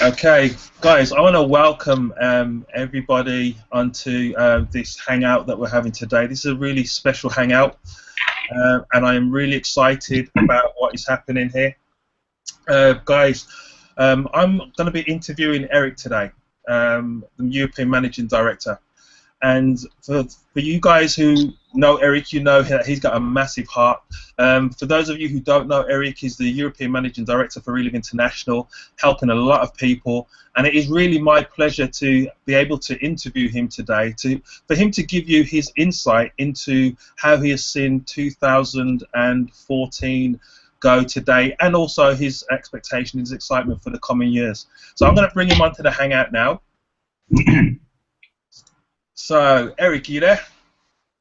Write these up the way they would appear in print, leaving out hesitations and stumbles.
Okay, guys, I want to welcome everybody onto this hangout that we're having today. This is a really special hangout, and I am really excited about what is happening here. Guys, I'm going to be interviewing Eric today, the European Managing Director. And for you guys who know Eric, you know that he's got a massive heart. For those of you who don't know Eric, he's the European Managing Director for Reliv International, helping a lot of people. And it is really my pleasure to be able to interview him today, for him to give you his insight into how he has seen 2014 go today, and also his expectation, his excitement for the coming years. So I'm going to bring him onto the hangout now. So, Eric, are you there?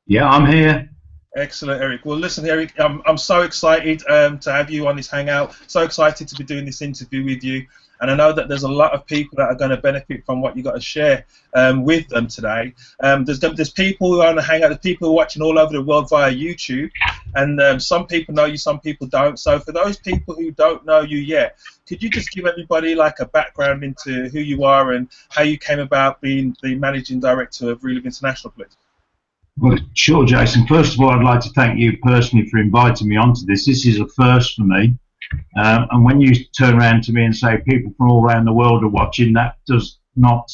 Yeah, I'm here. Excellent, Eric. Well, listen, Eric, I'm so excited to have you on this hangout. So excited to be doing this interview with you. And I know that there's a lot of people that are going to benefit from what you've got to share with them today. There's people who are on the hangout, there's people who are watching all over the world via YouTube. And some people know you, some people don't. So for those people who don't know you yet, could you just give everybody like a background into who you are and how you came about being the Managing Director of Reliv International, please? Well, sure, Jason. First of all, I'd like to thank you personally for inviting me onto this. This is a first for me. And when you turn around to me and say people from all around the world are watching, that does not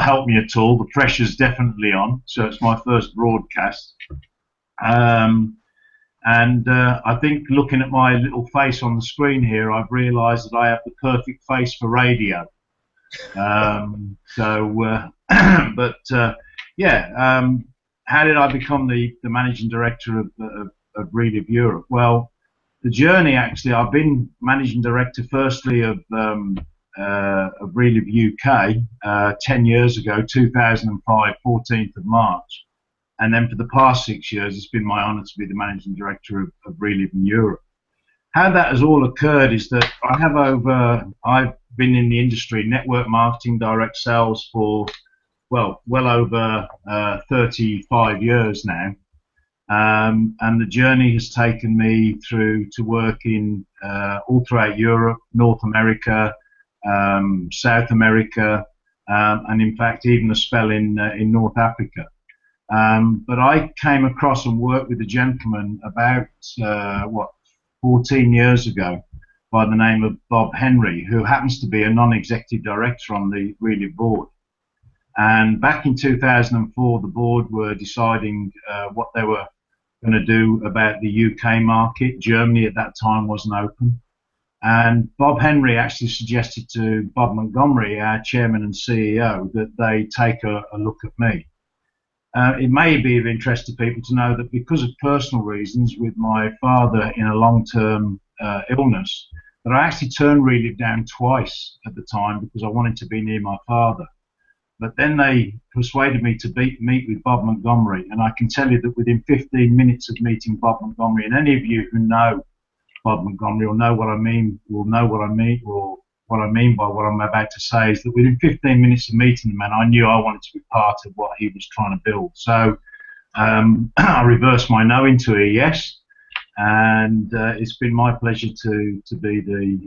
help me at all. The pressure's definitely on. So it's my first broadcast. I think looking at my little face on the screen here, I've realised that I have the perfect face for radio. How did I become the Managing Director of Reliv Europe? Well, the journey, actually, I've been Managing Director firstly of Reliv UK 10 years ago, 2005, 14th of March. And then for the past 6 years, it's been my honour to be the Managing Director of Reliv in Europe. How that has all occurred is that I've been in the industry, network marketing, direct sales for, well over 35 years now. And the journey has taken me through to work in all throughout Europe, North America, South America, and in fact even a spell in North Africa. But I came across and worked with a gentleman about 14 years ago by the name of Bob Henry, who happens to be a non-executive director on the Reliv board. And back in 2004, the board were deciding what they were going to do about the UK market. Germany at that time wasn't open. And Bob Henry actually suggested to Bob Montgomery, our chairman and CEO, that they take a look at me. It may be of interest to people to know that because of personal reasons, with my father in a long-term illness, that I actually turned Reliv down twice at the time because I wanted to be near my father. But then they persuaded me to meet with Bob Montgomery, and I can tell you that within 15 minutes of meeting Bob Montgomery, and any of you who know Bob Montgomery will know what I mean by what I'm about to say, is that within 15 minutes of meeting the man, I knew I wanted to be part of what he was trying to build. So I reversed my no into a yes, and it's been my pleasure to be the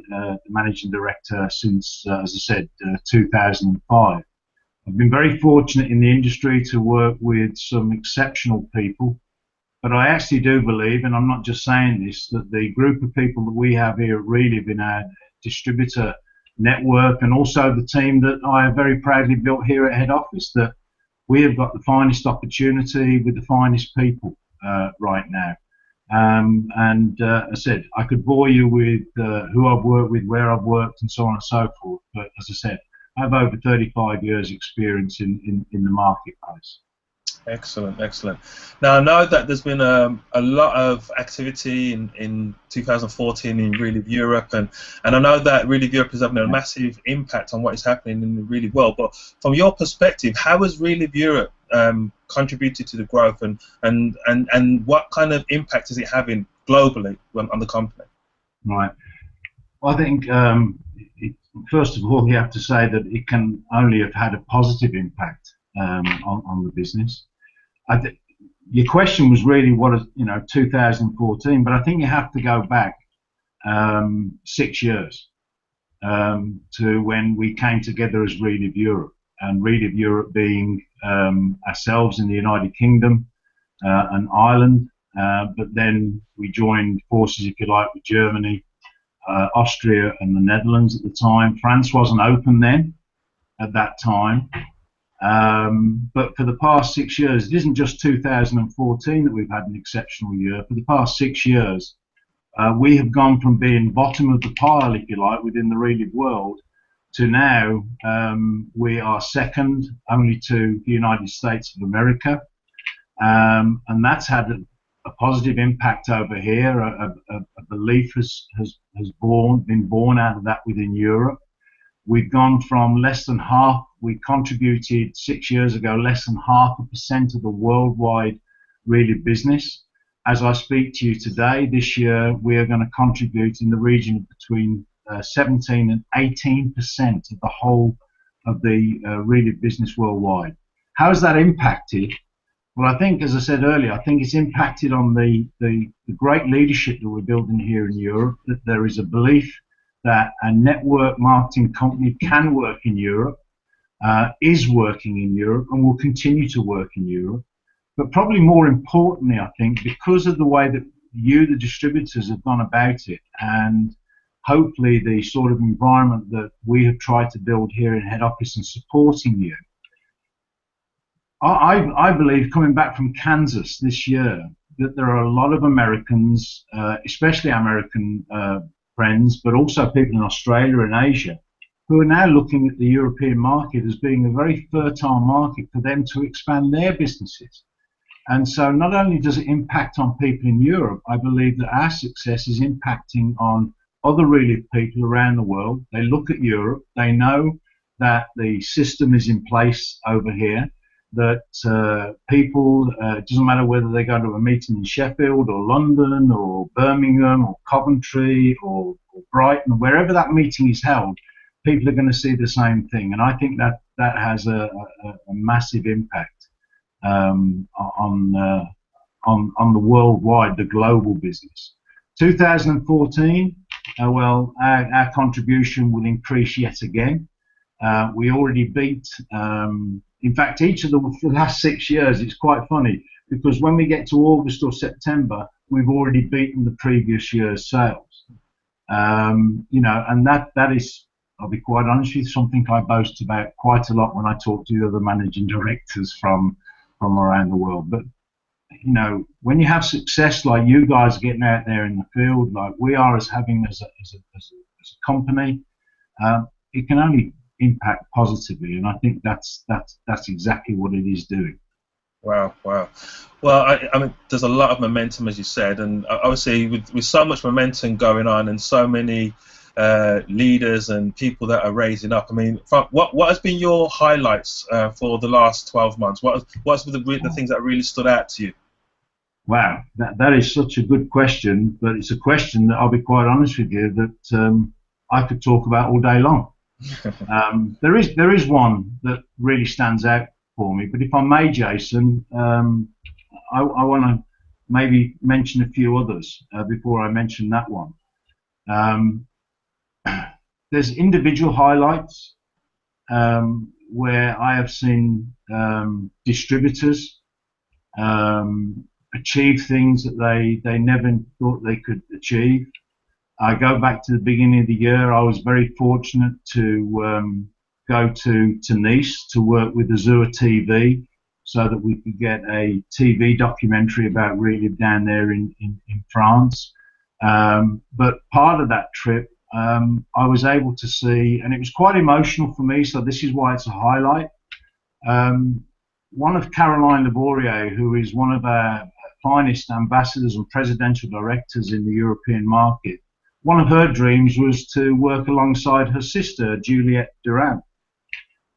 Managing Director since, as I said, 2005. I've been very fortunate in the industry to work with some exceptional people, but I actually do believe, and I'm not just saying this, that the group of people that we have here at Reliv in our distributor network, and also the team that I have very proudly built here at head office, that we have got the finest opportunity with the finest people right now. As I said, I could bore you with who I've worked with, where I've worked, and so on and so forth, but as I said, I have over 35 years experience in the marketplace. Excellent, excellent. Now, I know that there's been a lot of activity in 2014 in Reliv Europe, and I know that Reliv Europe is having a massive impact on what is happening in the Reliv world. But from your perspective, how has Reliv Europe contributed to the growth, and what kind of impact is it having globally on the company? Right. Well, I think first of all, you have to say that it can only have had a positive impact on the business. Your question was really 2014, but I think you have to go back 6 years. to when we came together as Reliv Europe, and Reliv Europe being ourselves in the United Kingdom and Ireland, but then we joined forces, if you like, with Germany, Austria and the Netherlands at the time. France wasn't open then at that time. But for the past 6 years, it isn't just 2014 that we've had an exceptional year. For the past 6 years, we have gone from being bottom of the pile, if you like, within the Reliv world, to now we are second only to the United States of America. And that's had a positive impact over here. A belief has been born out of that within Europe. We've gone from less than half. We contributed 6 years ago less than 0.5% of the worldwide Reliv business. As I speak to you today, this year we are going to contribute in the region of between 17 and 18% of the whole of the Reliv business worldwide. How has that impacted? Well, I think, as I said earlier, I think it's impacted on the great leadership that we're building here in Europe, that there is a belief that a network marketing company can work in Europe, is working in Europe, and will continue to work in Europe. But probably more importantly, I think, because of the way that you, the distributors, have gone about it, and hopefully the sort of environment that we have tried to build here in head office and supporting you, I believe, coming back from Kansas this year, that there are a lot of Americans, especially American friends, but also people in Australia and Asia, who are now looking at the European market as being a very fertile market for them to expand their businesses. And so not only does it impact on people in Europe, I believe that our success is impacting on other Reliv people around the world. They look at Europe, they know that the system is in place over here, that people, it doesn't matter whether they go to a meeting in Sheffield or London or Birmingham or Coventry or Brighton, wherever that meeting is held, people are going to see the same thing. And I think that has a massive impact on the worldwide, the global business. 2014, well, our contribution will increase yet again. We already beat, in fact, each of the last 6 years, it's quite funny, because when we get to August or September, we've already beaten the previous year's sales. You know, and that is, I'll be quite honest with you, something I boast about quite a lot when I talk to the other managing directors from around the world. But, you know, when you have success like you guys getting out there in the field, like we are as having as a company, it can only impact positively, and I think that's exactly what it is doing. Wow, wow. Well, I mean, there's a lot of momentum, as you said, and obviously with so much momentum going on and so many leaders and people that are raising up. I mean, what has been your highlights for the last 12 months? What's the things that really stood out to you? Wow, that is such a good question, but it's a question that I'll be quite honest with you that I could talk about all day long. There is one that really stands out for me, but if I may, Jason, I want to maybe mention a few others before I mention that one. There's individual highlights where I have seen distributors achieve things that they never thought they could achieve. I go back to the beginning of the year. I was very fortunate to go to Nice to work with Azure TV so that we could get a TV documentary about Reliv down there in France. But part of that trip, I was able to see, and it was quite emotional for me, so this is why it's a highlight. One of Caroline Labourier, who is one of our finest ambassadors and presidential directors in the European market, one of her dreams was to work alongside her sister, Juliette Durand.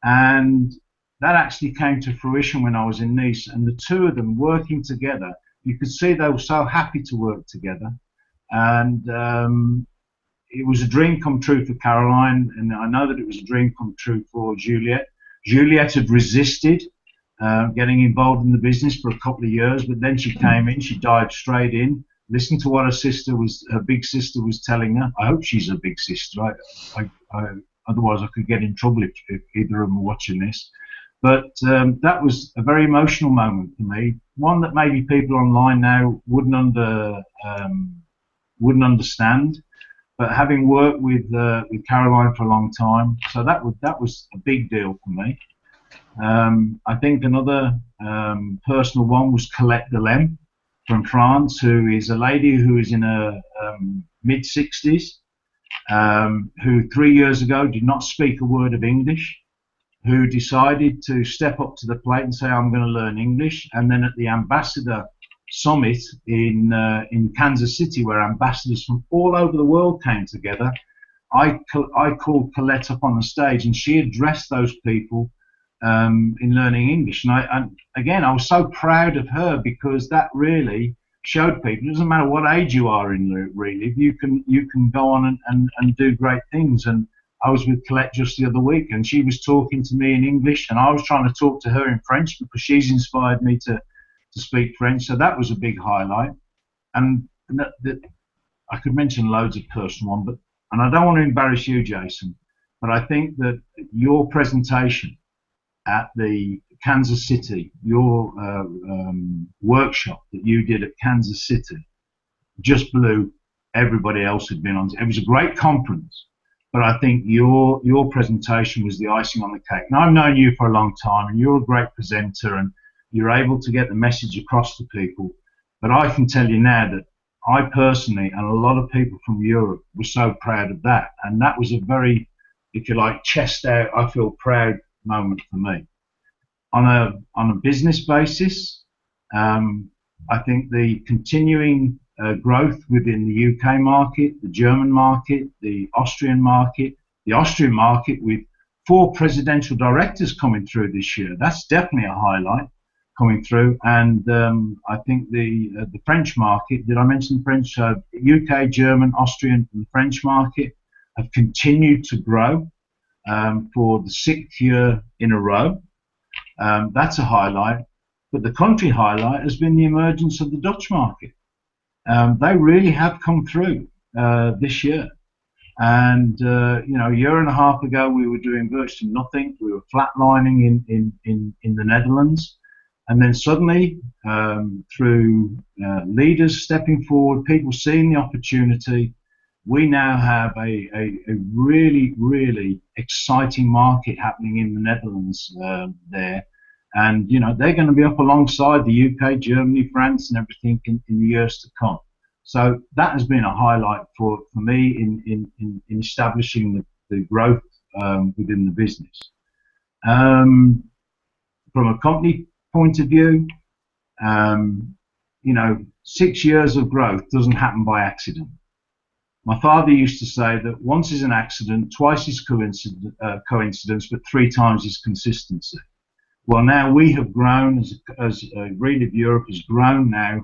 And that actually came to fruition when I was in Nice, and the two of them working together, you could see they were so happy to work together. And it was a dream come true for Caroline, and I know that it was a dream come true for Juliette. Juliette had resisted getting involved in the business for a couple of years, but then she came in, she dived straight in, listen to what her big sister was telling her. I hope she's her big sister. Otherwise I could get in trouble if either of them were watching this. But that was a very emotional moment for me. One that maybe people online now wouldn't understand. But having worked with Caroline for a long time, so that was a big deal for me. I think another personal one was Colette Delem from France, who is a lady who is in her mid-60s, who 3 years ago did not speak a word of English, who decided to step up to the plate and say, I'm going to learn English. And then at the Ambassador Summit in Kansas City, where ambassadors from all over the world came together, I called Colette up on the stage, and she addressed those people in learning English. And again, I was so proud of her, because that really showed people it doesn't matter what age you are in Reliv, you can go on and do great things. And I was with Colette just the other week, and she was talking to me in English, and I was trying to talk to her in French, because she's inspired me to speak French. So that was a big highlight. And I could mention loads of personal ones, and I don't want to embarrass you, Jason, but I think that your presentation at the Kansas City, your workshop that you did at Kansas City, just blew everybody else who'd been on. It was a great conference, but I think your presentation was the icing on the cake. Now, I've known you for a long time, and you're a great presenter, and you're able to get the message across to people. But I can tell you now that I personally, and a lot of people from Europe, were so proud of that. And that was a very, if you like, chest out, I feel proud moment for me. On a business basis, I think the continuing growth within the UK market, the German market, the Austrian market with 4 presidential directors coming through this year, that's definitely a highlight coming through. And I think the French market, did I mention French? UK, German, Austrian, and the French market have continued to grow for the 6th year in a row. That's a highlight. But the country highlight has been the emergence of the Dutch market. They really have come through this year. And you know, a year and a half ago, we were doing virtually nothing. We were flatlining in the Netherlands. And then suddenly, through leaders stepping forward, people seeing the opportunity, we now have a really, really exciting market happening in the Netherlands there. And, you know, they're going to be up alongside the UK, Germany, France, and everything in the years to come. So that has been a highlight for me in establishing the growth within the business. From a company point of view, you know, 6 years of growth doesn't happen by accident. My father used to say that once is an accident, twice is coincidence, but 3 times is consistency. Well, now we have grown, as Reliv Europe has grown now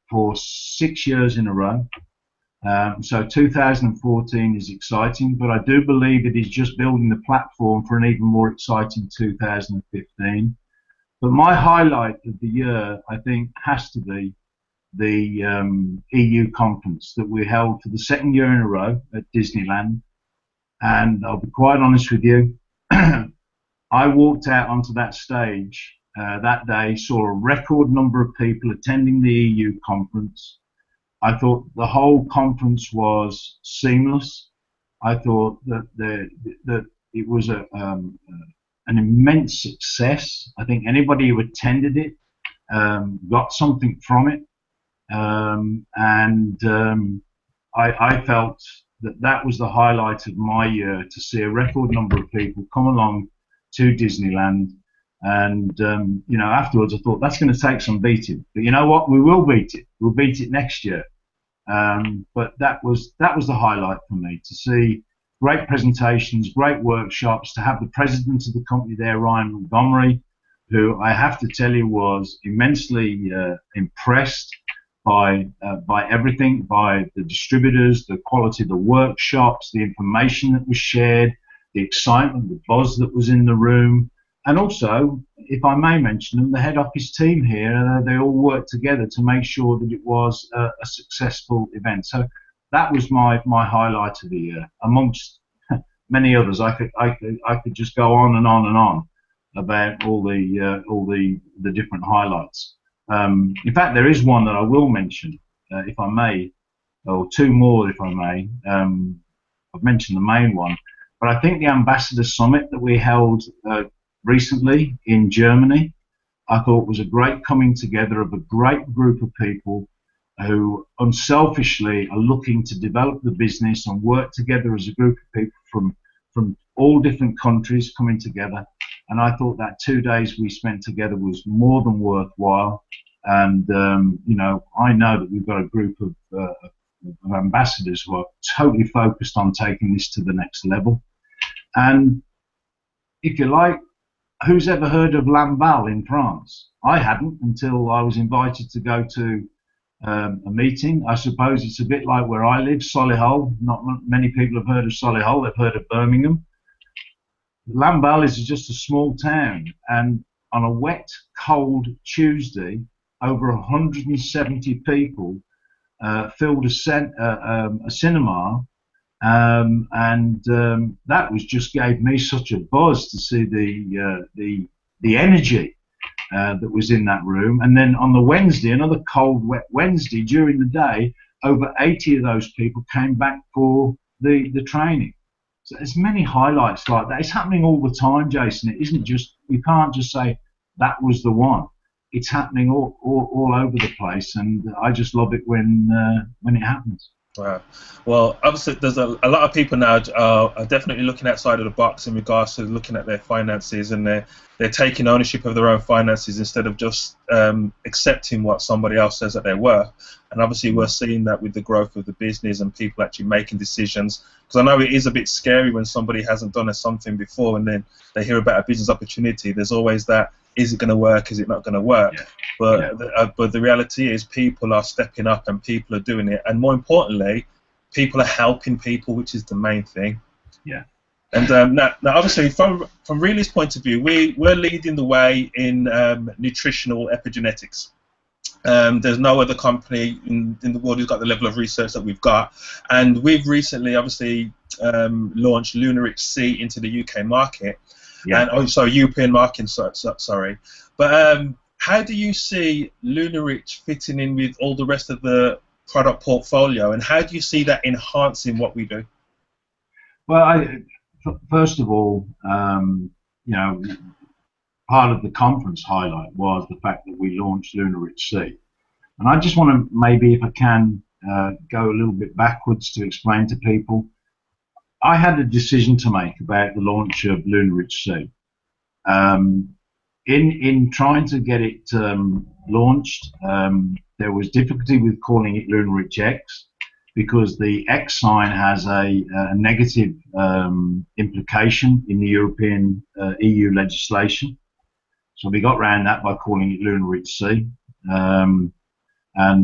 for 6 years in a row. So 2014 is exciting, but I do believe it is just building the platform for an even more exciting 2015. But my highlight of the year, I think, has to be the EU conference that we held for the 2nd year in a row at Disneyland. And I'll be quite honest with you, I walked out onto that stage that day, saw a record number of people attending the EU conference. I thought the whole conference was seamless. I thought that it was an immense success. I think anybody who attended it got something from it. I felt that was the highlight of my year, to see a record number of people come along to Disneyland. And you know, afterwards I thought that's going to take some beating, but you know what, we will beat it. We'll beat it next year. But that was the highlight for me, to see great presentations, great workshops, to have the president of the company there, Ryan Montgomery, who I have to tell you was immensely impressed by everything, by the distributors, the quality of the workshops, the information that was shared, the excitement, the buzz that was in the room. And also, if I may mention them, the head office team here, they all worked together to make sure that it was a successful event. So that was my highlight of the year, amongst many others. I could just go on and on and on about all the different highlights. In fact, there is one that I will mention, if I may, or two more, if I may. I've mentioned the main one, but I think the Ambassador Summit that we held recently in Germany, I thought was a great coming together of a great group of people who unselfishly are looking to develop the business and work together as a group of people from all different countries coming together. And I thought that 2 days we spent together was more than worthwhile. And you know, I know that we've got a group of ambassadors who are totally focused on taking this to the next level. And if you like, who's ever heard of Lamballe in France? I hadn't until I was invited to go to a meeting. I suppose it's a bit like where I live, Solihull. Not many people have heard of Solihull. They've heard of Birmingham. Lamballe is just a small town, and on a wet, cold Tuesday, over 170 people filled a cinema. That was just gave me such a buzz to see the energy that was in that room. And then on the Wednesday, another cold, wet Wednesday, during the day, over 80 of those people came back for the training. So there's many highlights like that. It's happening all the time, Jason. It isn't just, you can't just say that was the one. It's happening all over the place, and I just love it when it happens. Wow. Well, obviously, there's a lot of people now are definitely looking outside of the box in regards to looking at their finances, and they're taking ownership of their own finances instead of just accepting what somebody else says that they're worth. And obviously, we're seeing that with the growth of the business and people actually making decisions. Because I know it is a bit scary when somebody hasn't done something before, and then they hear about a business opportunity. There's always that: is it going to work? Is it not going to work? Yeah. But the reality is, people are stepping up and people are doing it, and more importantly, people are helping people, which is the main thing. Yeah. And now, obviously, from Reliv's point of view, we're leading the way in nutritional epigenetics. There's no other company in the world who's got the level of research that we've got, and we've recently, obviously, launched Lunarich C into the UK market. Yeah. And also European market. Sorry, but how do you see Lunarich fitting in with all the rest of the product portfolio, and how do you see that enhancing what we do? Well, first of all, you know, part of the conference highlight was the fact that we launched Lunarich C, and I just want to, maybe if I can, go a little bit backwards to explain to people. I had a decision to make about the launch of Lunarich C. In trying to get it launched, there was difficulty with calling it Lunarich X, because the X sign has a negative implication in the European EU legislation. So we got around that by calling it Lunarich C, and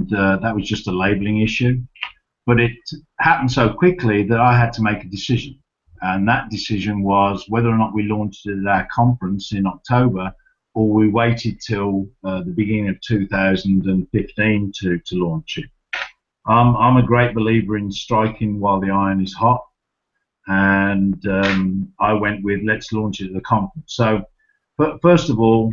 that was just a labelling issue. But it happened so quickly that I had to make a decision, and that decision was whether or not we launched it at our conference in October, or we waited till the beginning of 2015 to launch it. I'm a great believer in striking while the iron is hot, and I went with let's launch it at the conference. So, but first of all,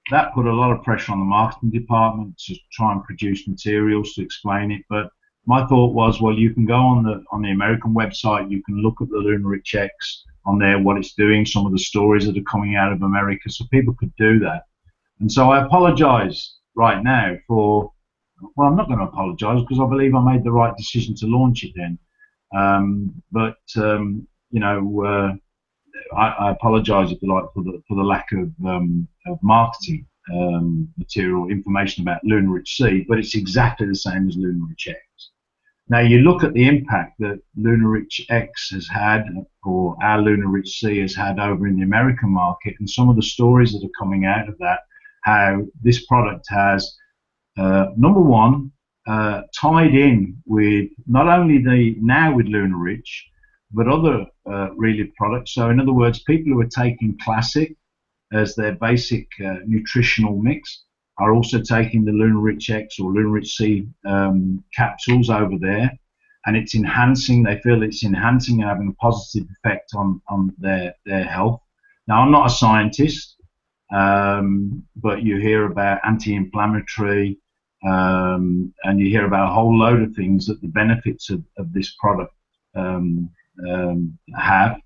that put a lot of pressure on the marketing department to try and produce materials to explain it. But my thought was, well, you can go on the American website, you can look at the Lunarich X on there, what it's doing, some of the stories that are coming out of America, so people could do that. And so I apologize right now for, well, I'm not going to apologize because I believe I made the right decision to launch it then. You know, I apologize, if you like, for the lack of marketing material, information about Lunarich C, but it's exactly the same as Lunarich X. Now you look at the impact that Lunarich X has had, or our Lunarich C has had over in the American market, and some of the stories that are coming out of that, how this product has, number one, tied in with not only with Lunarich, but other Reliv products. So in other words, people who are taking Classic as their basic nutritional mix are also taking the Lunar Rich X or Lunar Rich C capsules over there, and it's enhancing. They feel it's enhancing and having a positive effect on their health. Now, I'm not a scientist, but you hear about anti-inflammatory, and you hear about a whole load of things that the benefits of this product have,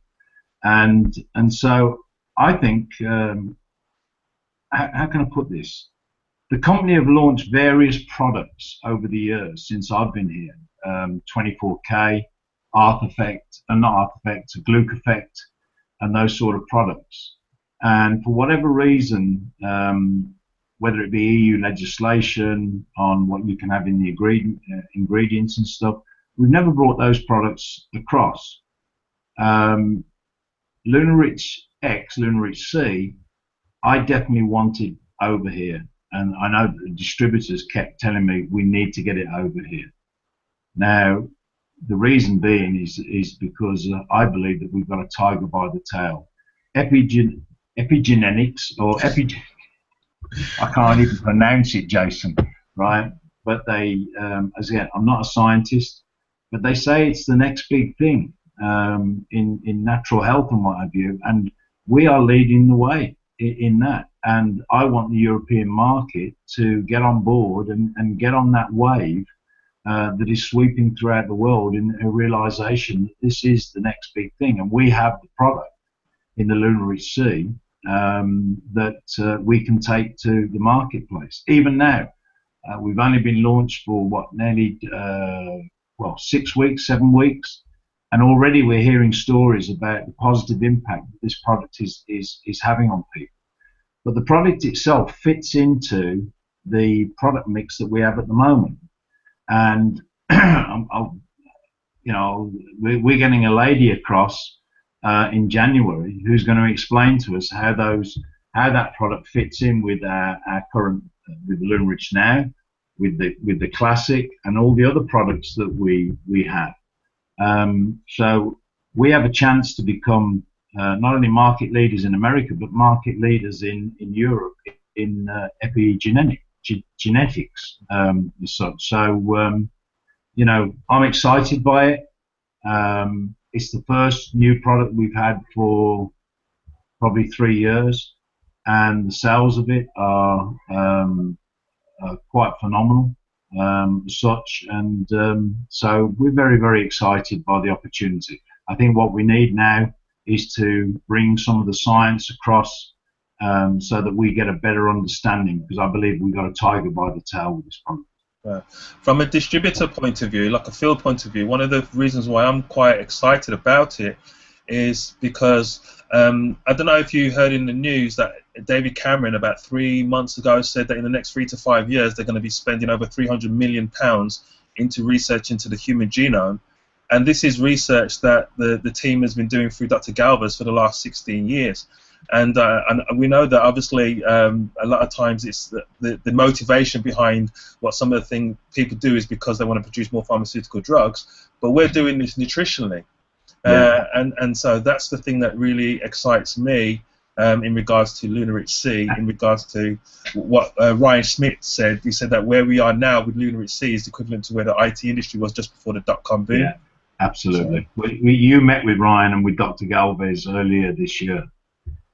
and so I think, how can I put this? The company have launched various products over the years since I've been here. 24K, Arth Effect, not Arth Effect, Gluc Effect, and those sort of products. And for whatever reason, whether it be EU legislation on what you can have in the ingredients and stuff, we've never brought those products across. Lunar Rich X, Lunar Rich C, I definitely wanted over here. And I know the distributors kept telling me we need to get it over here. Now, the reason being is because I believe that we've got a tiger by the tail. Epigenetics, or I can't even pronounce it, Jason, right? But they, again, I'm not a scientist, but they say it's the next big thing in natural health and what have you, and we are leading the way in that. And I want the European market to get on board and get on that wave that is sweeping throughout the world in a realization that this is the next big thing. And we have the product in the Lunar Rich C that we can take to the marketplace. Even now, we've only been launched for what, nearly 6 weeks, 7 weeks, and already we're hearing stories about the positive impact that this product is having on people. But the product itself fits into the product mix that we have at the moment, and we're getting a lady across in January who's going to explain to us how that product fits in with our current, with the Lunar Rich now, with the Classic, and all the other products that we have. So we have a chance to become not only market leaders in America, but market leaders in Europe in epigenetics as such. So I'm excited by it. It's the first new product we've had for probably 3 years, and the sales of it are quite phenomenal as such. And so we're very, very excited by the opportunity. I think what we need now is to bring some of the science across so that we get a better understanding, because I believe we've got a tiger by the tail with this product. From a distributor point of view, like a field point of view, one of the reasons why I'm quite excited about it is because I don't know if you heard in the news that David Cameron about 3 months ago said that in the next 3 to 5 years they're going to be spending over £300 million into research into the human genome. And this is research that the team has been doing through Dr. Galvez for the last 16 years. And we know that obviously a lot of times it's the motivation behind what some of the things people do is because they want to produce more pharmaceutical drugs. But we're doing this nutritionally. Yeah. And so that's the thing that really excites me in regards to Lunar Rich C, in regards to what Ryan Smith said. He said that where we are now with Lunar Rich C is equivalent to where the IT industry was just before the dot-com boom. Yeah, absolutely. So, you met with Ryan and with Dr. Galvez earlier this year.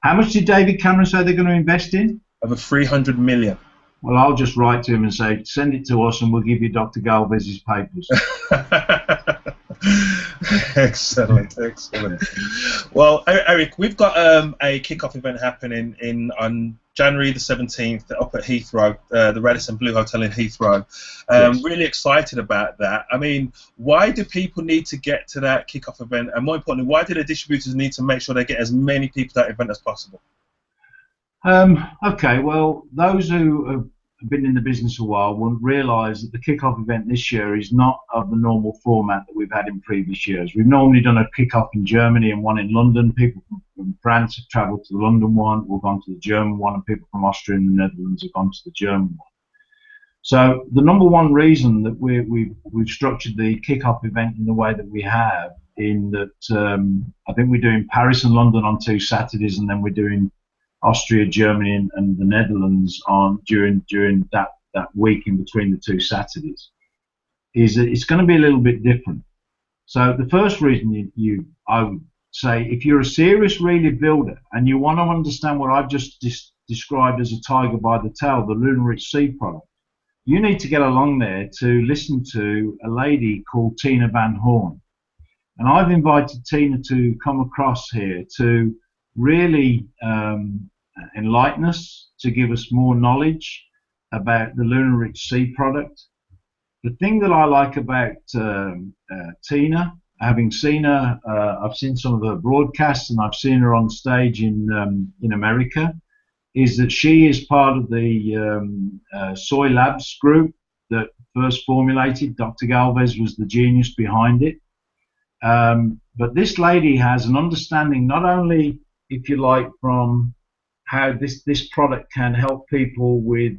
How much did David Cameron say they're going to invest in? Over $300 million. Well, I'll just write to him and say, send it to us and we'll give you Dr. Galvez's papers. Excellent, excellent. Well, Eric, we've got a kickoff event happening on January the 17th up at Heathrow, the Raddison Blu Hotel in Heathrow. Yes. Really excited about that. I mean, why do people need to get to that kickoff event? And more importantly, why do the distributors need to make sure they get as many people to that event as possible? Okay, well, those who have been in the business a while will realise that the kickoff event this year is not of the normal format that we've had in previous years. We've normally done a kickoff in Germany and one in London. People from France have travelled to the London one, we've gone to the German one, and people from Austria and the Netherlands have gone to the German one. So the number one reason that we've structured the kickoff event in the way that we have, in that I think we're doing Paris and London on 2 Saturdays, and then we're doing Austria, Germany, and the Netherlands on during that week in between the two Saturdays, is that it's going to be a little bit different. So the first reason I would say, if you're a serious Reliv builder and you want to understand what I've just described as a tiger by the tail, the Lunar Rich Seed product, you need to get along there to listen to a lady called Tina Van Horn. And I've invited Tina to come across here to really enlighten us, to give us more knowledge about the Lunar Rich Seed product. The thing that I like about Tina, having seen her, I've seen some of her broadcasts and I've seen her on stage in America, is that she is part of the Soy Labs group that first formulated. Dr. Galvez was the genius behind it. But this lady has an understanding, not only, if you like, from how this product can help people with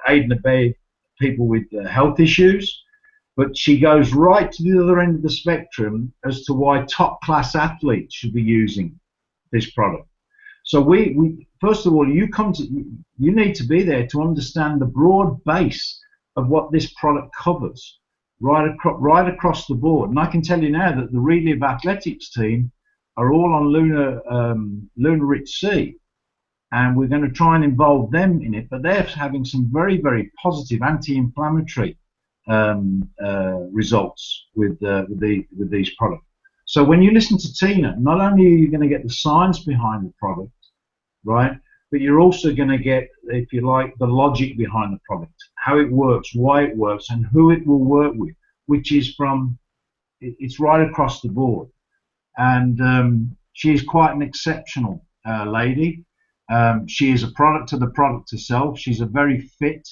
aid and abet people with health issues, but she goes right to the other end of the spectrum as to why top-class athletes should be using this product. So we first of all, you need to be there to understand the broad base of what this product covers, right across the board. And I can tell you now that the Reliv athletics team are all on Lunar Rich C, and we're going to try and involve them in it. But they're having some very, very positive anti-inflammatory results with these products. So when you listen to Tina, not only are you going to get the science behind the product, right, but you're also going to get, if you like, the logic behind the product, how it works, why it works, and who it will work with, which is it's right across the board. And she is quite an exceptional lady. She is a product of the product herself. She's a very fit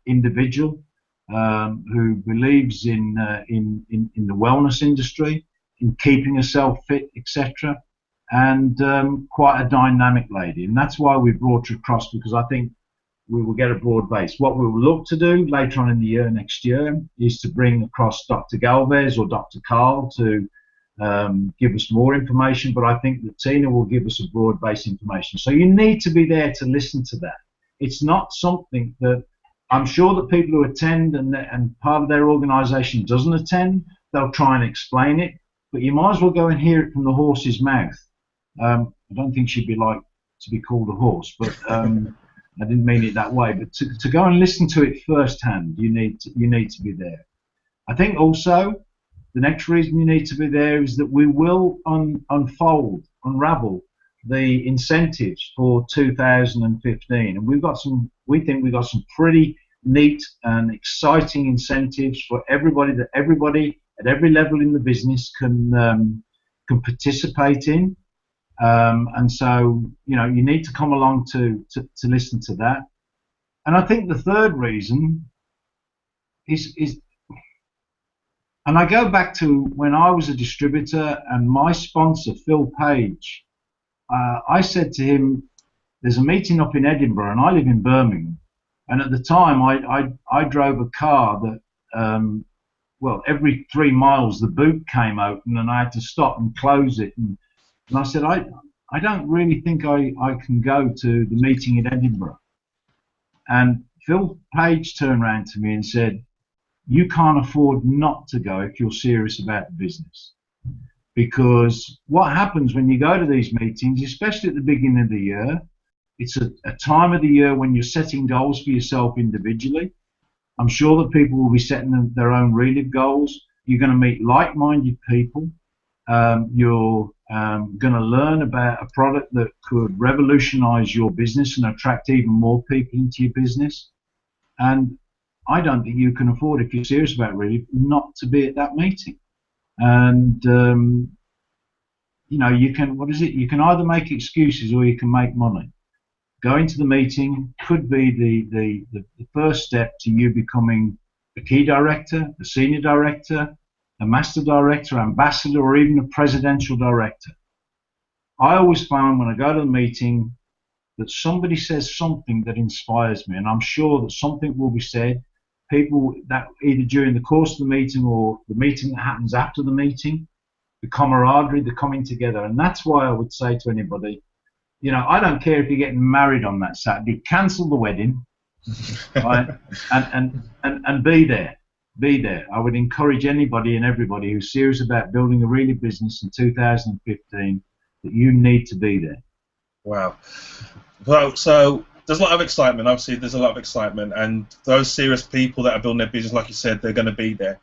individual who believes in the wellness industry, in keeping herself fit, etc. And quite a dynamic lady. And that's why we brought her across, because I think we will get a broad base. What we will look to do later on in the year, next year, is to bring across Dr. Galvez or Dr. Carl to give us more information, but I think that Tina will give us a broad-based information. So you need to be there to listen to that. It's not something that I'm sure that people who attend and part of their organization doesn't attend, they'll try and explain it, but you might as well go and hear it from the horse's mouth. I don't think she'd be like to be called a horse, but I didn't mean it that way. But to go and listen to it firsthand, you need to be there. I think also the next reason you need to be there is that we will unravel the incentives for 2015, and we think we've got some pretty neat and exciting incentives for everybody, that everybody at every level in the business can participate in. And so, you need to come along to listen to that. And I think the third reason is, and I go back to when I was a distributor and my sponsor, Phil Page, I said to him, there's a meeting up in Edinburgh, and I live in Birmingham. And at the time, I drove a car that, well, every 3 miles the boot came open and I had to stop and close it. And I said, I don't really think I can go to the meeting in Edinburgh. And Phil Page turned around to me and said, you can't afford not to go if you're serious about the business. Because what happens when you go to these meetings, especially at the beginning of the year, it's a time of the year when you're setting goals for yourself individually. I'm sure that people will be setting their own Reliv goals. You're going to meet like-minded people. You're going to learn about a product that could revolutionize your business and attract even more people into your business. And I don't think you can afford, if you're serious about Reliv, not to be at that meeting. And you can, you can either make excuses or you can make money. Going to the meeting could be the first step to you becoming a key director, a senior director, a master director, ambassador, or even a presidential director. I always find when I go to the meeting that somebody says something that inspires me, and I'm sure that something will be said. People that either during the course of the meeting or the meeting that happens after the meeting, the camaraderie, the coming together. And that's why I would say to anybody, You know, I don't care if you're getting married on that Saturday. Cancel the wedding, right? And be there. Be there. I would encourage anybody and everybody who's serious about building a really business in 2015 that you need to be there. Wow. Well, so there's a lot of excitement. Obviously, there's a lot of excitement, and those serious people that are building their business, like you said, they're going to be there.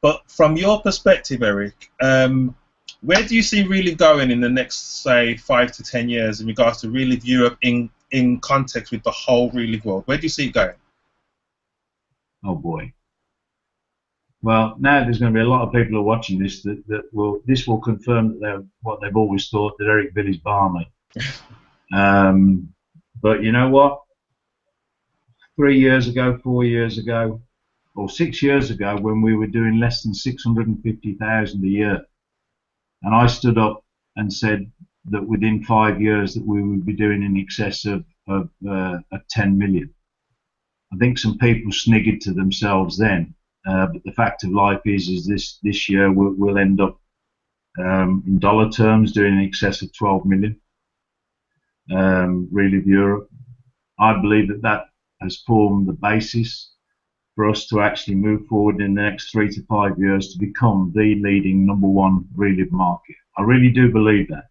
But from your perspective, Eric, where do you see Reliv going in the next, say, 5 to 10 years in regards to Reliv Europe in context with the whole Reliv world? Where do you see it going? Oh boy. Well, now there's going to be a lot of people who are watching this that will confirm that what they've always thought, that Eric Vill is balmy. But you know what? 3 years ago, 4 years ago, or 6 years ago, when we were doing less than 650,000 a year, and I stood up and said that within 5 years that we would be doing in excess of 10 million. I think some people sniggered to themselves then, but the fact of life is this year we'll end up in dollar terms doing in excess of 12 million. Reliv Europe. I believe that has formed the basis for us to actually move forward in the next 3 to 5 years to become the leading #1 Reliv market. I really do believe that.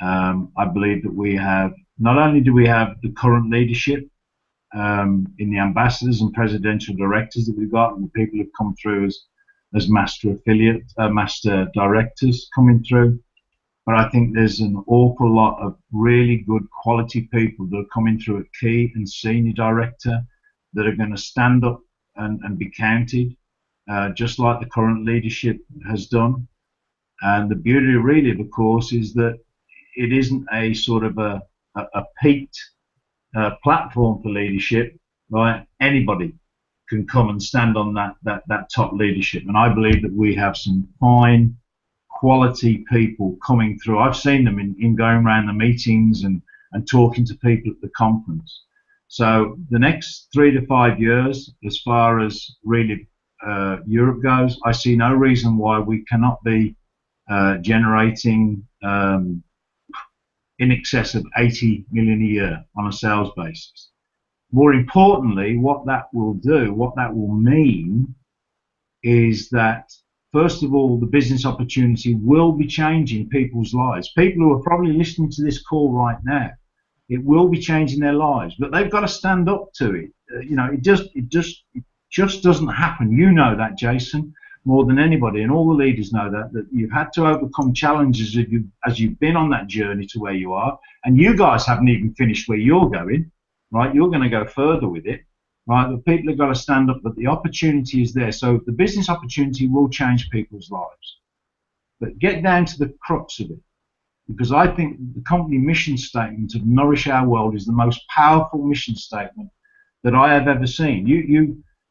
I believe that we have, not only do we have the current leadership in the ambassadors and presidential directors that we've got, and the people who've come through as master directors coming through, but I think there's an awful lot of really good quality people that are coming through at key and senior director that are going to stand up and be counted, just like the current leadership has done. And the beauty of Reliv, of course, is that it isn't a sort of a peaked platform for leadership, right? Anybody can come and stand on that top leadership. And I believe that we have some fine, quality people coming through. I've seen them in going around the meetings and talking to people at the conference. So the next 3 to 5 years, as far as Reliv Europe goes, I see no reason why we cannot be generating in excess of 80 million a year on a sales basis. More importantly, what that will do, what that will mean, is that first of all, the business opportunity will be changing people's lives. People who are probably listening to this call right now, it will be changing their lives, but they've got to stand up to it. You know, it just doesn't happen. You know that, Jason, more than anybody, and all the leaders know that you've had to overcome challenges as you've been on that journey to where you are, and you guys haven't even finished where you're going, right? You're going to go further with it. Right, the people have got to stand up, but the opportunity is there. So the business opportunity will change people's lives. But get down to the crux of it, because I think the company mission statement of Nourish Our World is the most powerful mission statement that I have ever seen.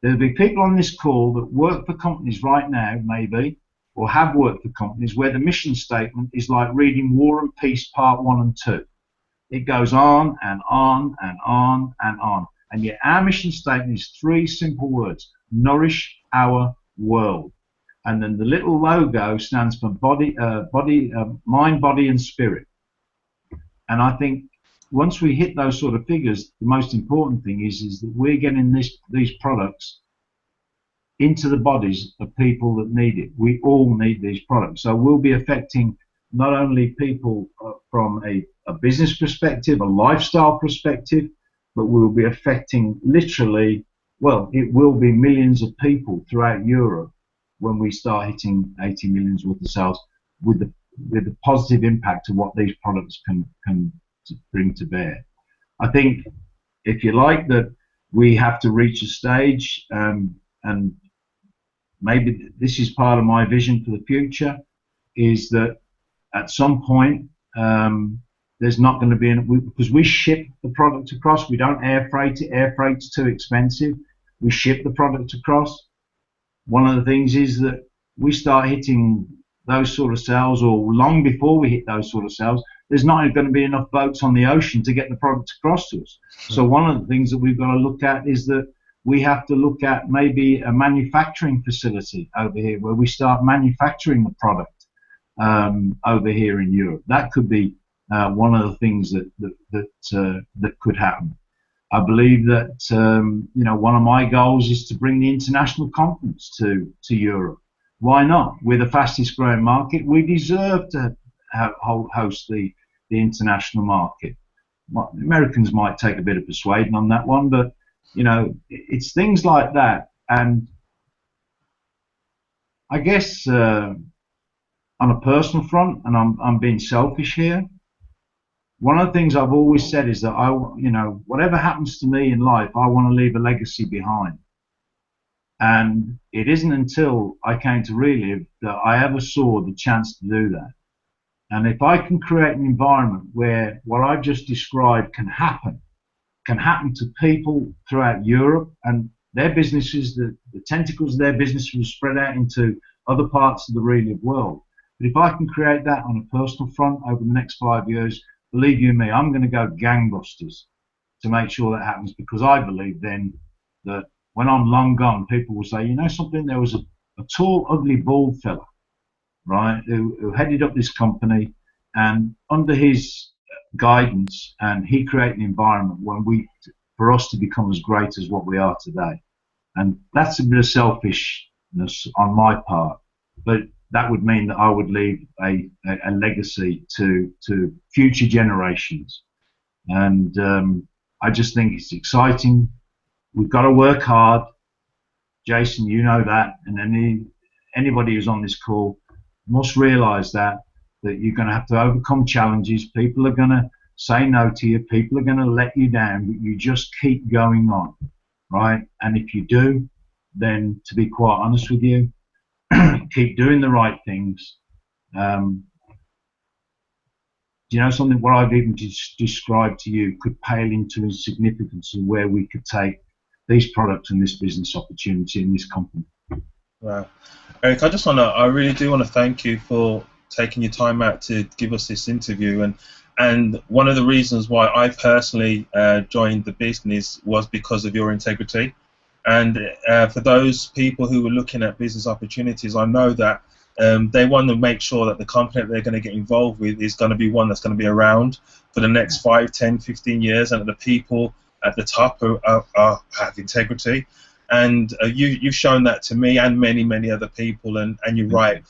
There'll be people on this call that work for companies right now, maybe, or have worked for companies where the mission statement is like reading War and Peace Part 1 and 2. It goes on and on and on and on. And yet our mission statement is 3 simple words: Nourish Our World. And then the little logo stands for mind, body, and spirit. And I think once we hit those sort of figures, the most important thing is that we're getting these products into the bodies of people that need it. We all need these products. So we'll be affecting not only people from a business perspective, a lifestyle perspective, but we'll be affecting literally, well, it will be millions of people throughout Europe when we start hitting 80 million worth of sales with the positive impact of what these products can bring to bear. I think, if you like, that we have to reach a stage, and maybe this is part of my vision for the future, is that at some point there's not going to be, because we ship the product across, we don't air freight it. Air freight's too expensive. We ship the product across. One of the things is that we start hitting those sort of sales, or long before we hit those sort of sales, there's not going to be enough boats on the ocean to get the product across to us. So one of the things that we've got to look at is that we have to look at maybe a manufacturing facility over here where we start manufacturing the product over here in Europe. That could be one of the things that could happen. I believe that one of my goals is to bring the international conference to Europe. Why not? We're the fastest growing market. We deserve to host the international market. Americans might take a bit of persuading on that one, but it's things like that. And I guess on a personal front, and I'm being selfish here, one of the things I've always said is that whatever happens to me in life, I want to leave a legacy behind. And it isn't until I came to Reliv that I ever saw the chance to do that. And if I can create an environment where what I've just described can happen to people throughout Europe, and their businesses, the tentacles of their business will spread out into other parts of the Reliv world. But if I can create that on a personal front over the next 5 years, believe you me, I'm going to go gangbusters to make sure that happens, because I believe then that when I'm long gone, people will say, you know something, there was a tall, ugly, bald fella, right, who headed up this company, and under his guidance, and he created an environment for us to become as great as what we are today. And that's a bit of selfishness on my part, but that would mean that I would leave a legacy to future generations. And I just think it's exciting. We've got to work hard. Jason, you know that, and anybody who's on this call must realize that you're going to have to overcome challenges. People are going to say no to you. People are going to let you down, but you just keep going on, right? And if you do, then to be quite honest with you, keep doing the right things. You know something, what I've even described to you could pale into insignificance of where we could take these products and this business opportunity in this company. Wow. Eric, I really do want to thank you for taking your time out to give us this interview. And one of the reasons why I personally joined the business was because of your integrity. And for those people who are looking at business opportunities, I know that they want to make sure that the company that they're going to get involved with is going to be one that's going to be around for the next 5, 10, 15 years, and that the people at the top have integrity. And you've shown that to me and many, many other people. And you're right,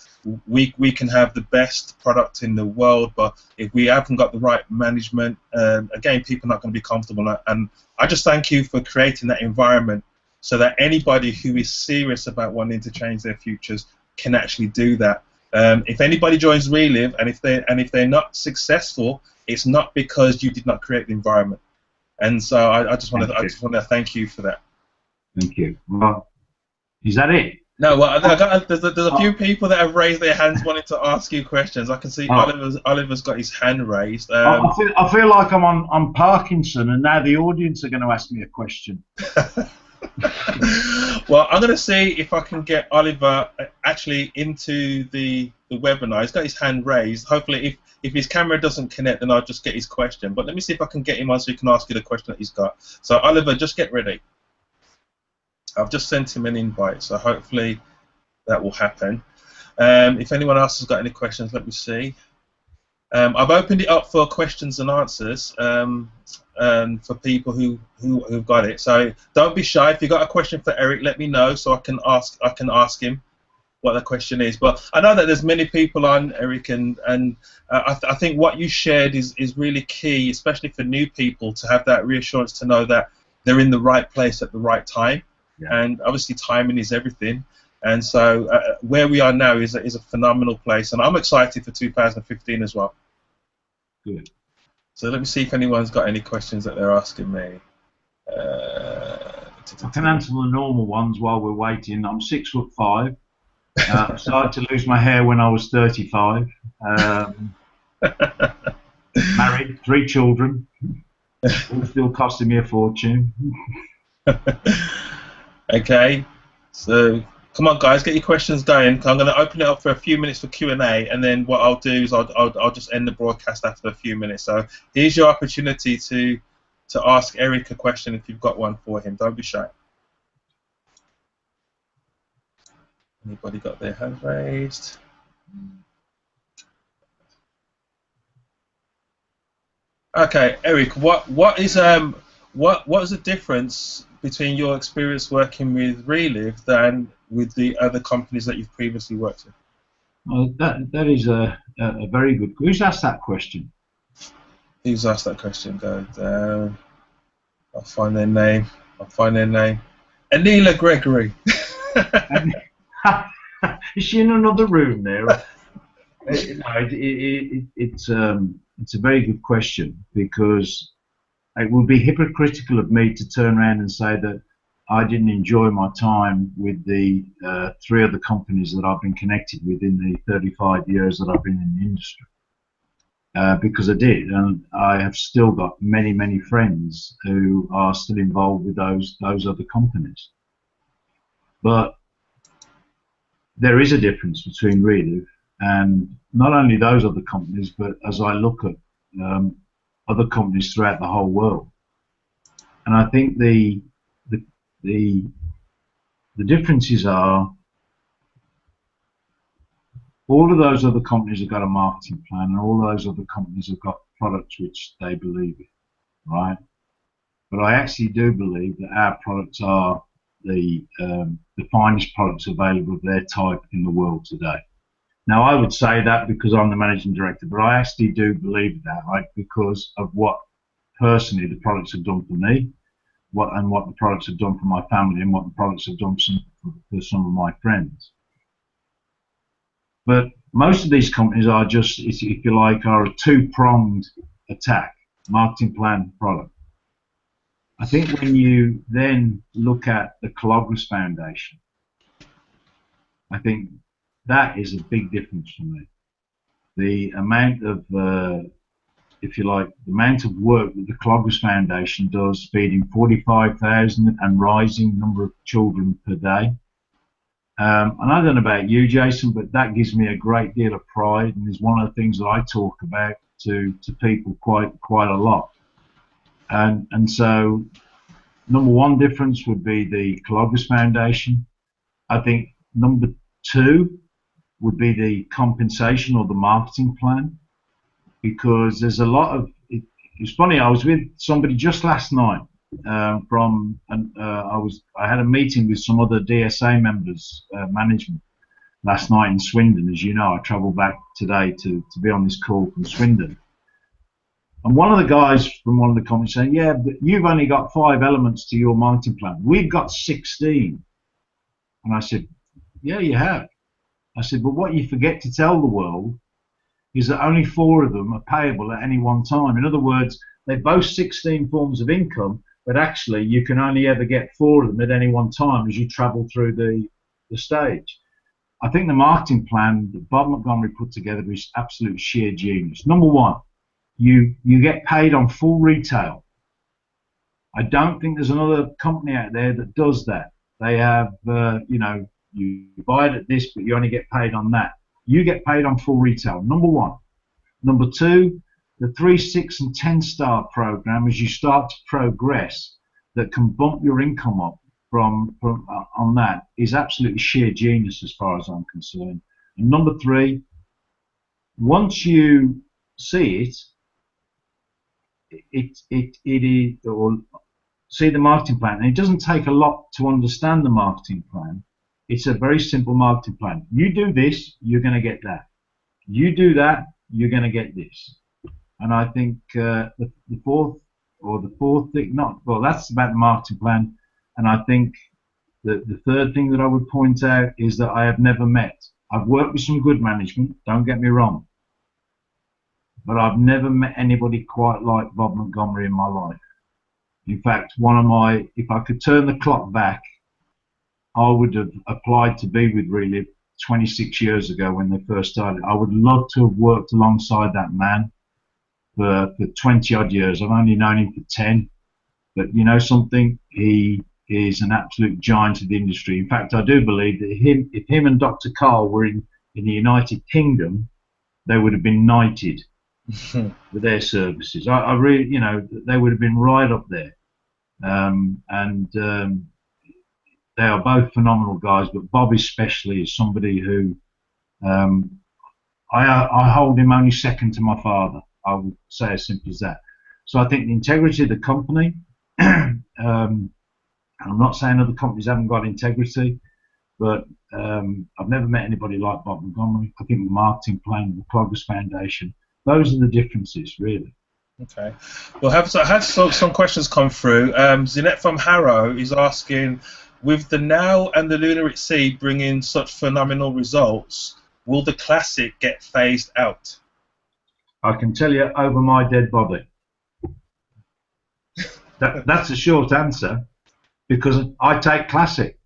we can have the best product in the world, but if we haven't got the right management, again, people are not going to be comfortable. And I just thank you for creating that environment so that anybody who is serious about wanting to change their futures can actually do that. If anybody joins Reliv, and if they're not successful, it's not because you did not create the environment. And so I just want to thank you for that. Thank you. Well, is that it? No, well, there's a few people that have raised their hands wanting to ask you questions. I can see Oliver's got his hand raised. I feel like I'm on Parkinson, and now the audience are going to ask me a question. Well, I'm going to see if I can get Oliver actually into the webinar. He's got his hand raised. Hopefully, if his camera doesn't connect, then I'll just get his question. But let me see if I can get him on so he can ask you the question that he's got. So, Oliver, just get ready. I've just sent him an invite, so hopefully that will happen. If anyone else has got any questions, let me see. I've opened it up for questions and answers for people who've got it. So don't be shy. If you've got a question for Eric, let me know so I can ask him what the question is. But I know that there's many people on, Eric, and I think what you shared is really key, especially for new people, to have that reassurance to know that they're in the right place at the right time. Yeah. And obviously timing is everything. And so where we are now is a phenomenal place, and I'm excited for 2015 as well. Good. So let me see if anyone's got any questions that they're asking me. I can answer the normal ones while we're waiting. I'm 6'5". I started to lose my hair when I was 35. Married, 3 children. All still costing me a fortune. Okay, so come on, guys, get your questions going. I'm going to open it up for a few minutes for Q&A, and then what I'll do is I'll just end the broadcast after a few minutes. So here's your opportunity to ask Eric a question if you've got one for him. Don't be shy. Anybody got their hand raised? Okay, Eric, what is what is the difference between your experience working with Reliv than with the other companies that you've previously worked with? That is a very good. Who's asked that question? Who's asked that question? Go down. I'll find their name. I'll find their name. Anila Gregory. And, is she in another room there? It's a very good question, because it would be hypocritical of me to turn around and say that I didn't enjoy my time with the 3 other companies that I've been connected with in the 35 years that I've been in the industry. Because I did, and I have still got many, many friends who are still involved with those other companies. But there is a difference between Reliv and not only those other companies, but as I look at other companies throughout the whole world. And I think the differences are, all of those other companies have got a marketing plan, and all those other companies have got products which they believe in, right? But I actually do believe that our products are the finest products available of their type in the world today. Now, I would say that because I'm the managing director, but I actually do believe that, right? Because of what personally the products have done for me, what the products have done for my family, and what the products have done for some of my friends. But most of these companies are just, if you like, are a two-pronged attack: marketing plan, product. I think when you then look at the Cologris Foundation, I think that is a big difference for me. The amount of, if you like, the amount of work that the Cologris Foundation does, feeding 45,000 and rising number of children per day. And I don't know about you, Jason, but that gives me a great deal of pride, and is one of the things that I talk about to people quite a lot. And so, number one difference would be the Cologris Foundation. I think number two would be the compensation or the marketing plan, because there's a lot of. It's funny. I was with somebody just last night. I had a meeting with some other DSA members, management, last night in Swindon. As you know, I travelled back today to be on this call from Swindon. And one of the guys from one of the companies saying, "Yeah, but you've only got 5 elements to your marketing plan. We've got 16." And I said, "Yeah, you have." I said, "But what you forget to tell the world is that only 4 of them are payable at any one time. In other words, they boast 16 forms of income, but actually you can only ever get 4 of them at any one time as you travel through the stage." I think the marketing plan that Bob Montgomery put together is absolute sheer genius. Number one, you get paid on full retail. I don't think there's another company out there that does that. They have, you buy it at this, but you only get paid on that. You get paid on full retail, number one. Number two, the 3, 6, and 10-star program, as you start to progress, that can bump your income up from on that, is absolutely sheer genius as far as I'm concerned. And number three, once you see it, or see the marketing plan, and it doesn't take a lot to understand the marketing plan. It's a very simple marketing plan. You do this, you're going to get that. You do that, you're going to get this. And I think the fourth thing, that's about the marketing plan. And I think the third thing that I would point out is that I have never met. I've worked with some good management, don't get me wrong, but I've never met anybody quite like Bob Montgomery in my life. In fact, if I could turn the clock back, I would have applied to be with Reliv 26 years ago when they first started. I would love to have worked alongside that man for 20 odd years. I've only known him for 10, but you know something, he is an absolute giant of the industry. In fact, I do believe that if him and Dr. Carl were in the United Kingdom, they would have been knighted with their services. I really, they would have been right up there. They are both phenomenal guys, but Bob especially is somebody who I hold him only second to my father. I would say as simple as that. So I think the integrity of the company, I'm not saying other companies haven't got integrity, but I've never met anybody like Bob Montgomery. I think the marketing plan, the Cloggers Foundation, those are the differences, really. Okay. Well, I had some questions come through. Zinette from Harrow is asking, with the Now and the Lunar at Sea bringing such phenomenal results, will the Classic get phased out? I can tell you over my dead body. That's a short answer, because I take Classic,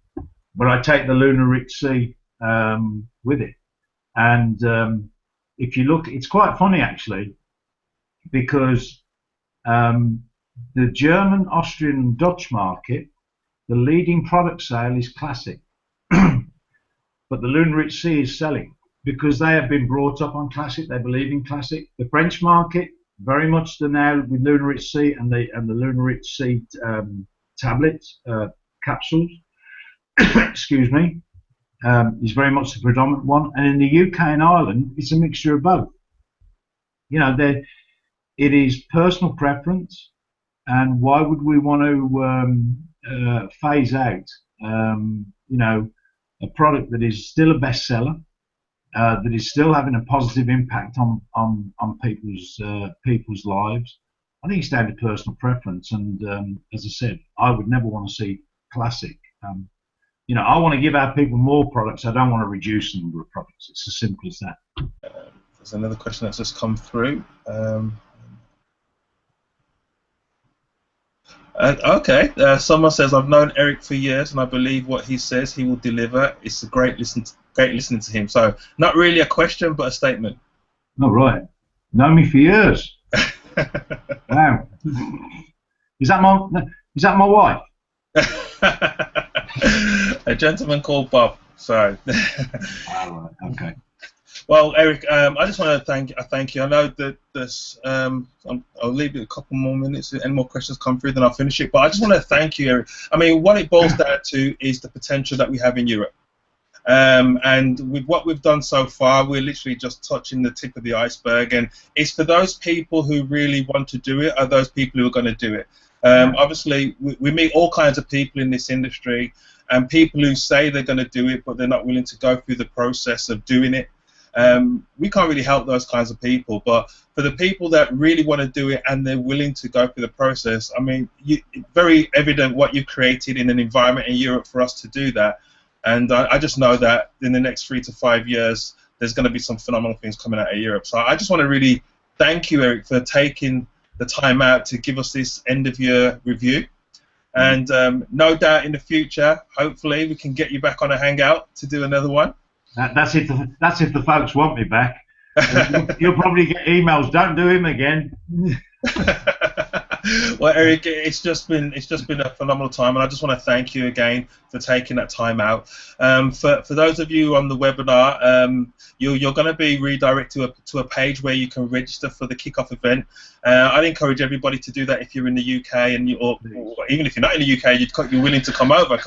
but I take the Lunar Rich Sea with it. And if you look, it's quite funny actually, because the German, Austrian, and Dutch market, the leading product sale is Classic, but the Lunar Rich Sea is selling because they have been brought up on Classic. They believe in Classic. The French market, very much the Now with Lunar Rich Sea and the Lunar Rich Sea tablets, capsules. Excuse me. Is very much the predominant one, and in the UK and Ireland, it's a mixture of both. You know, it is personal preference, and why would we want to phase out, you know, a product that is still a bestseller, that is still having a positive impact on people's lives? I think it's down to personal preference, and as I said, I would never want to see Classic. You know, I want to give our people more products. I don't want to reduce the number of products. It's as simple as that. There's another question that's just come through. Okay, someone says, I've known Eric for years and I believe what he says he will deliver. It's a great listening to him. So not really a question, but a statement. All right. Known me for years. Wow. Is that my wife? A gentleman called Bob. So. All right. Okay. Well, Eric, I just want to thank you. I know that this, I'll leave it a couple more minutes. If any more questions come through, then I'll finish it. But I just want to thank you, Eric. I mean, what it boils down to is the potential that we have in Europe. And with what we've done so far, we're literally just touching the tip of the iceberg. And it's for those people who really want to do it, are those people who are going to do it. Obviously, we meet all kinds of people in this industry, and people who say they're going to do it, but they're not willing to go through the process of doing it. We can't really help those kinds of people, but for the people that really want to do it and they're willing to go through the process, I mean, it's very evident what you've created in an environment in Europe for us to do that. And I just know that in the next 3 to 5 years, there's going to be some phenomenal things coming out of Europe. So I just want to really thank you, Eric, for taking the time out to give us this end-of-year review. And no doubt in the future, hopefully, we can get you back on a hangout to do another one. That's if the folks want me back. You'll probably get emails. Don't do him again. Well, Eric, it's just been a phenomenal time, and I just want to thank you again for taking that time out. For those of you on the webinar, you're going to be redirected to a page where you can register for the KickOff event. I'd encourage everybody to do that if you're in the UK, and or even if you're not in the UK, you're willing to come over.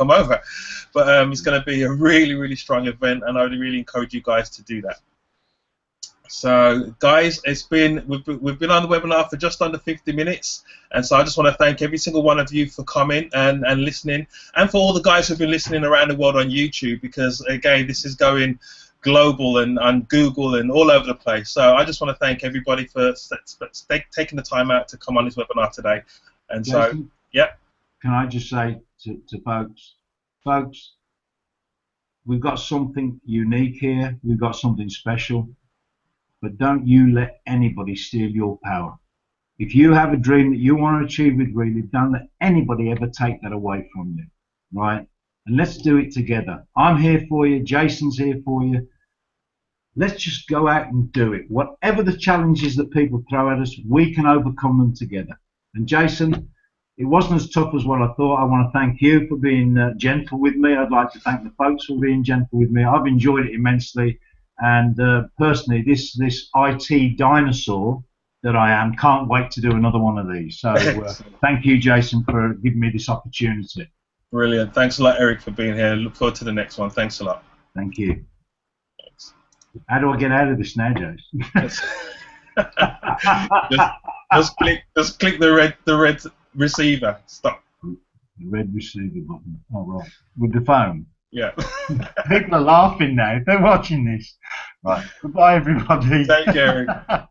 But it's going to be a really, really strong event, and I would really encourage you guys to do that. So, guys, we've been on the webinar for just under 50 minutes, and so I just want to thank every single one of you for coming and listening, and for all the guys who've been listening around the world on YouTube, because again, this is going global and on Google and all over the place. So I just want to thank everybody for taking the time out to come on this webinar today. And Jason, so, yeah. Can I just say to folks, we've got something unique here. We've got something special. But don't you let anybody steal your power. If you have a dream that you want to achieve with Reliv, don't let anybody ever take that away from you, right? And let's do it together. I'm here for you. Jason's here for you. Let's just go out and do it. Whatever the challenges that people throw at us, we can overcome them together. And Jason, it wasn't as tough as what I thought. I want to thank you for being gentle with me. I'd like to thank the folks for being gentle with me. I've enjoyed it immensely. And personally, this IT dinosaur that I am can't wait to do another one of these. So thank you, Jason, for giving me this opportunity. Brilliant. Thanks a lot, Eric, for being here. Look forward to the next one. Thanks a lot. Thank you. Thanks. How do I get out of this now, Jason? Just click the red receiver. Stop. The red receiver button. Oh, right. With the phone. Yeah. People are laughing now. They're watching this. Right. Goodbye, everybody. Take care.